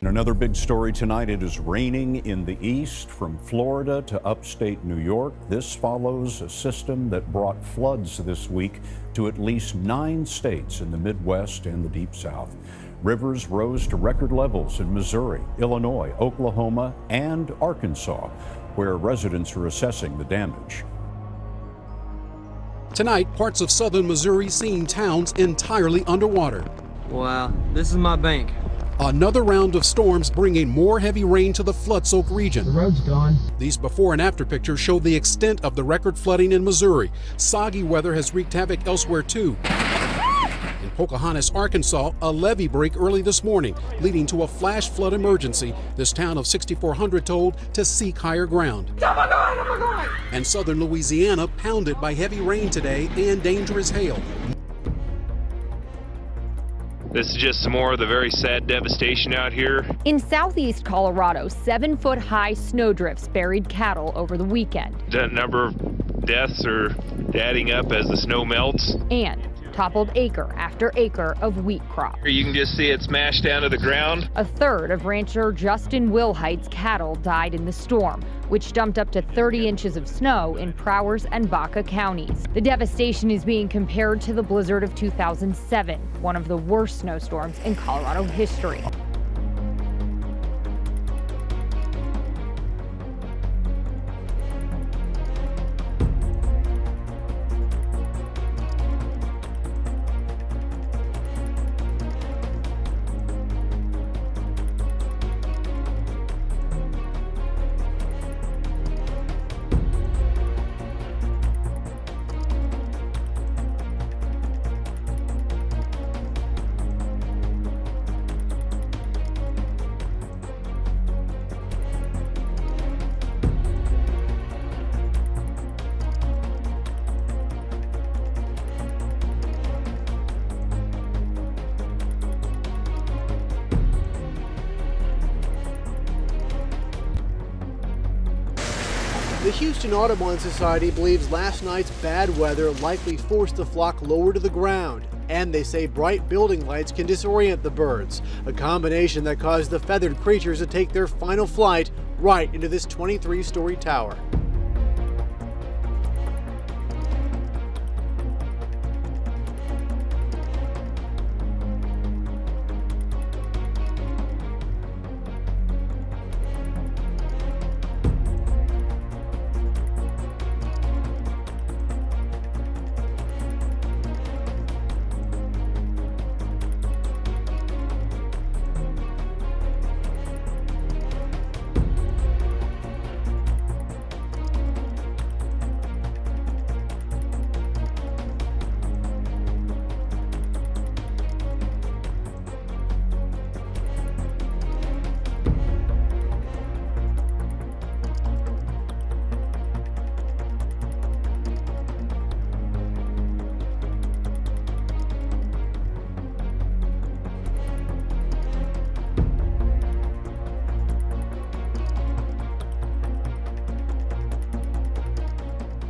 another big story tonight, it is raining in the east from Florida to upstate New York. This follows a system that brought floods this week to at least 9 states in the Midwest and the Deep South. Rivers rose to record levels in Missouri, Illinois, Oklahoma, and Arkansas, where residents are assessing the damage. Tonight, parts of southern Missouri seeing towns entirely underwater. Wow, this is my bank. Another round of storms bringing more heavy rain to the flood-soaked region. The road's gone. These before and after pictures show the extent of the record flooding in Missouri. Soggy weather has wreaked havoc elsewhere too. In Pocahontas, Arkansas, a levee break early this morning, leading to a flash flood emergency. This town of 6,400 told to seek higher ground. Oh my God, oh my God! And southern Louisiana pounded by heavy rain today and dangerous hail. This is just some more of the very sad devastation out here. In southeast Colorado, 7-foot-high snowdrifts buried cattle over the weekend. The number of deaths are adding up as the snow melts. And toppled acre after acre of wheat crop. You can just see it smashed down to the ground. A third of rancher Justin Wilhite's cattle died in the storm, which dumped up to 30 inches of snow in Prowers and Baca counties. The devastation is being compared to the blizzard of 2007, one of the worst snowstorms in Colorado history. The Houston Audubon Society believes last night's bad weather likely forced the flock lower to the ground, and they say bright building lights can disorient the birds, a combination that caused the feathered creatures to take their final flight right into this 23-story tower.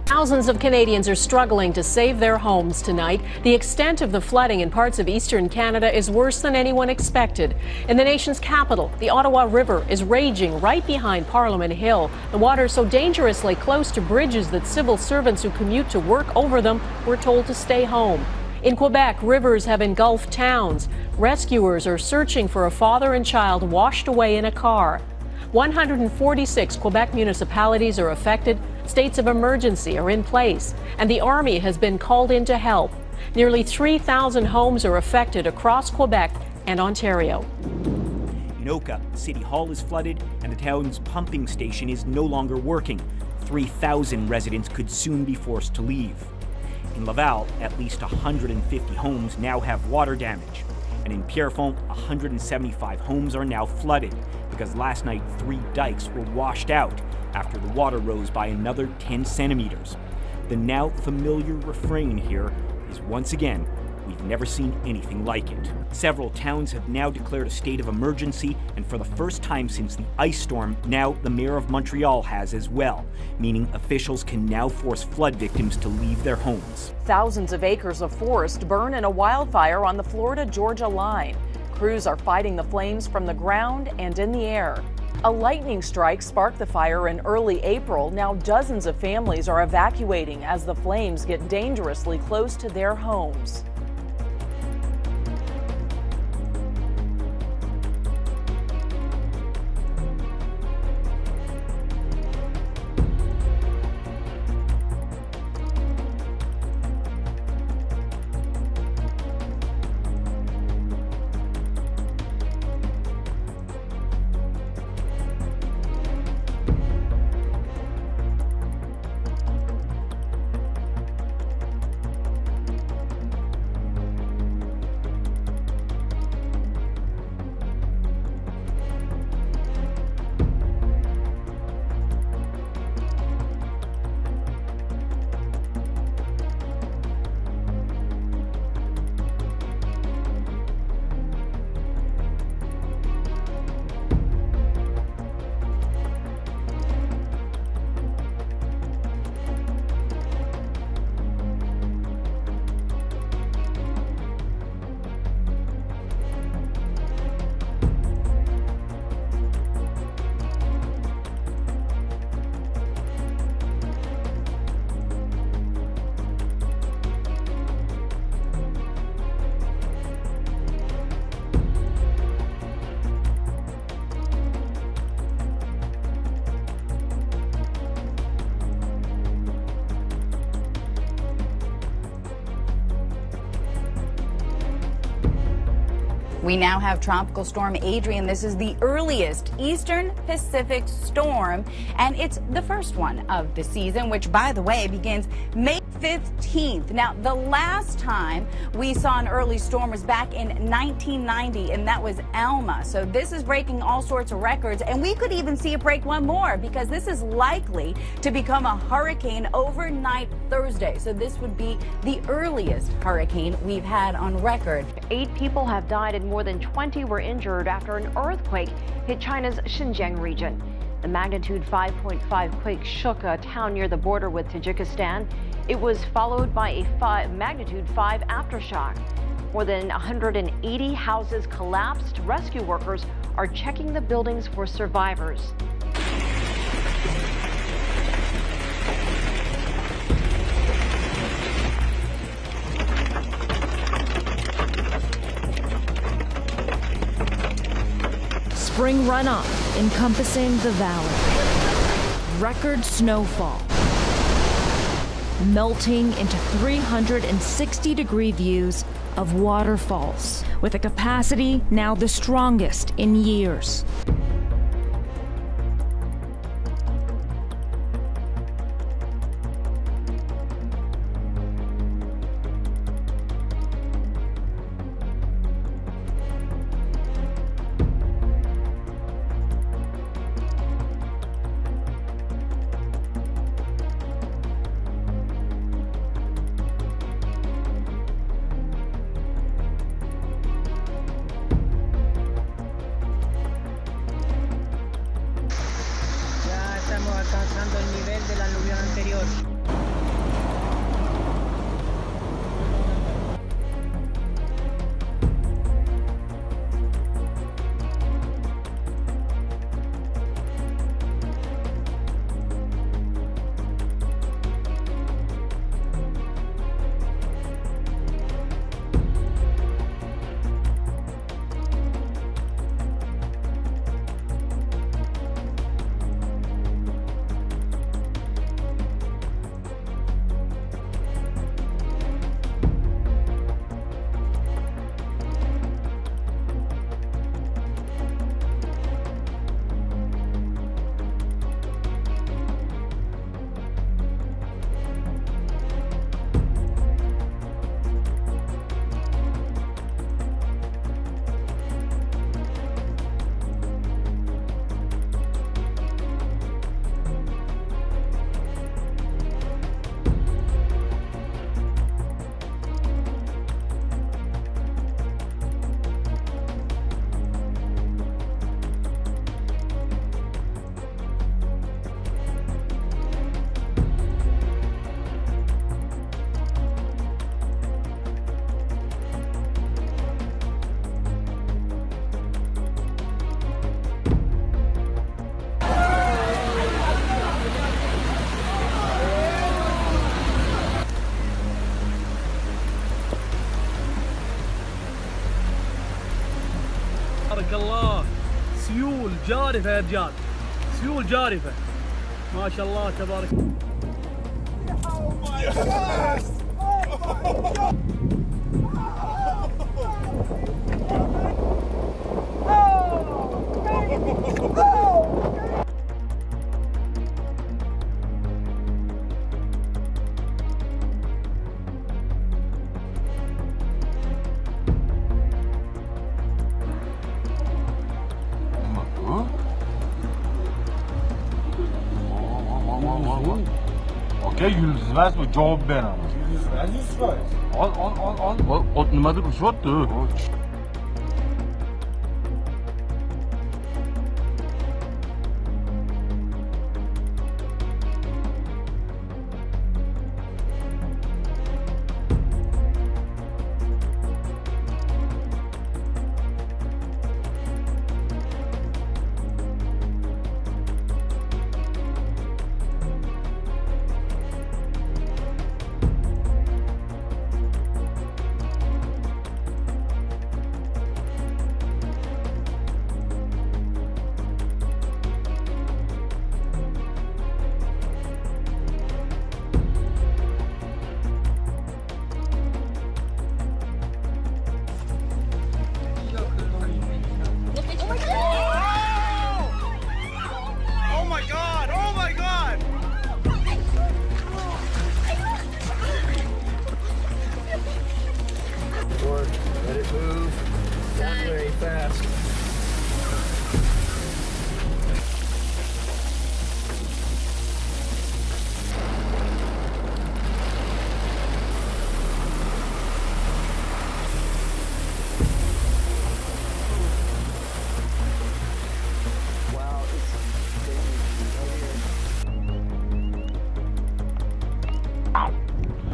Thousands of Canadians are struggling to save their homes tonight. The extent of the flooding in parts of eastern Canada is worse than anyone expected. In the nation's capital, the Ottawa River is raging right behind Parliament Hill. The water is so dangerously close to bridges that civil servants who commute to work over them were told to stay home. In Quebec, rivers have engulfed towns. Rescuers are searching for a father and child washed away in a car. 146 Quebec municipalities are affected. States of emergency are in place, and the Army has been called in to help. Nearly 3,000 homes are affected across Quebec and Ontario. In Oka, City Hall is flooded, and the town's pumping station is no longer working. 3,000 residents could soon be forced to leave. In Laval, at least 150 homes now have water damage. And in Pierrefonds, 175 homes are now flooded because last night 3 dikes were washed out after the water rose by another 10 centimeters. The now familiar refrain here is once again, we've never seen anything like it. Several towns have now declared a state of emergency, and for the first time since the ice storm, now the mayor of Montreal has as well, meaning officials can now force flood victims to leave their homes. Thousands of acres of forest burn in a wildfire on the Florida-Georgia line. crews are fighting the flames from the ground and in the air. A lightning strike sparked the fire in early April. Now dozens of families are evacuating as the flames get dangerously close to their homes. We now have Tropical Storm Adrian. This is the earliest Eastern Pacific storm, and it's the first one of the season, which, by the way, begins May 15th. Now, the last time we saw an early storm was back in 1990, and that was Alma. So this is breaking all sorts of records, and we could even see it break one more because this is likely to become a hurricane overnight Thursday. So this would be the earliest hurricane we've had on record. 8 people have died and more than 20 were injured after an earthquake hit China's Xinjiang region. The magnitude 5.5 quake shook a town near the border with Tajikistan. It was followed by a magnitude 5 aftershock. More than 180 houses collapsed. Rescue workers are checking the buildings for survivors. Spring runoff encompassing the valley. Record snowfall. Melting into 360-degree views of waterfalls, with a capacity now the strongest in years. Alcanzando el nivel del aluvión anterior. جارفة يا رجال، سيول جارفة ما شاء الله تبارك. Okay, yüzmez mi? Cevap ben ama. Yüzmez. Al. Nimadir uçuyordu? Let it move. Not very fast. Wow, it's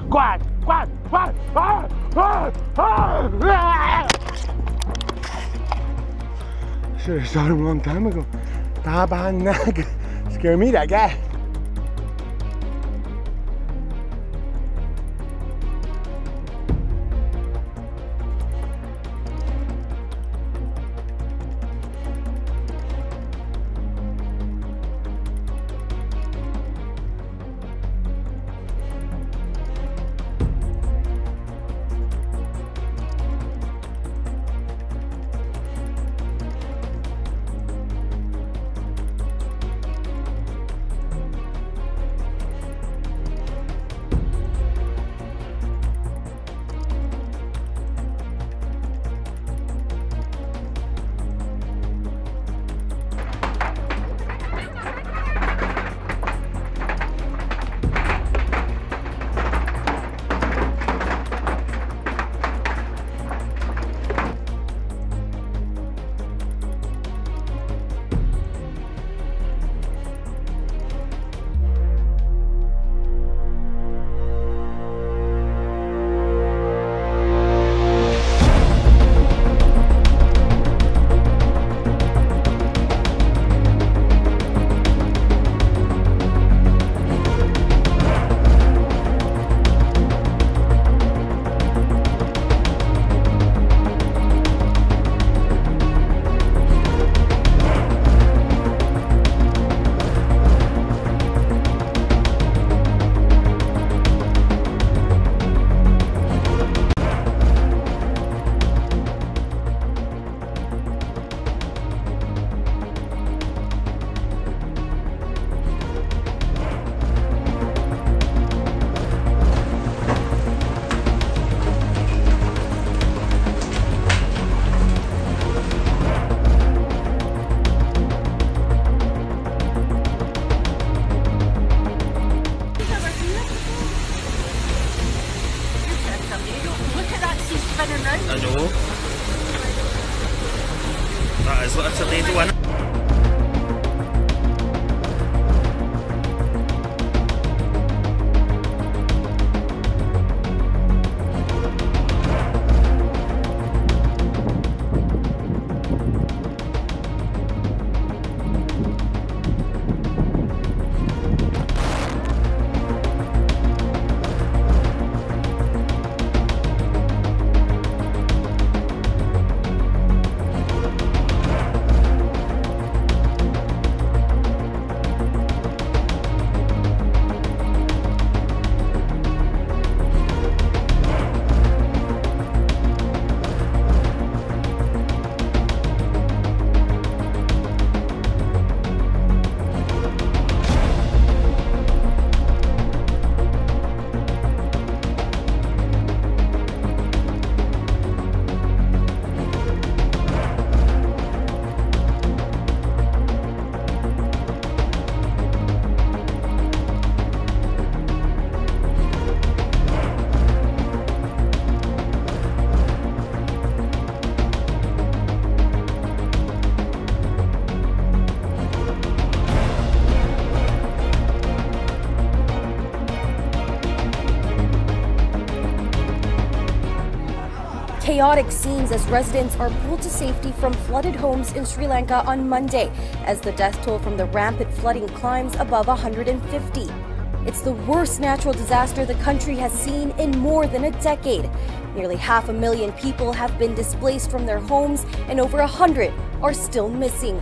Quad! Quad! Quad! Ah! Ah! Ah! Should have shot him a long time ago. Tabanag. Scare me, that guy. Ano? Sa tituan. chaotic scenes as residents are pulled to safety from flooded homes in Sri Lanka on Monday, as the death toll from the rampant flooding climbs above 150. It's the worst natural disaster the country has seen in more than a decade. Nearly 500,000 people have been displaced from their homes, and over 100 are still missing.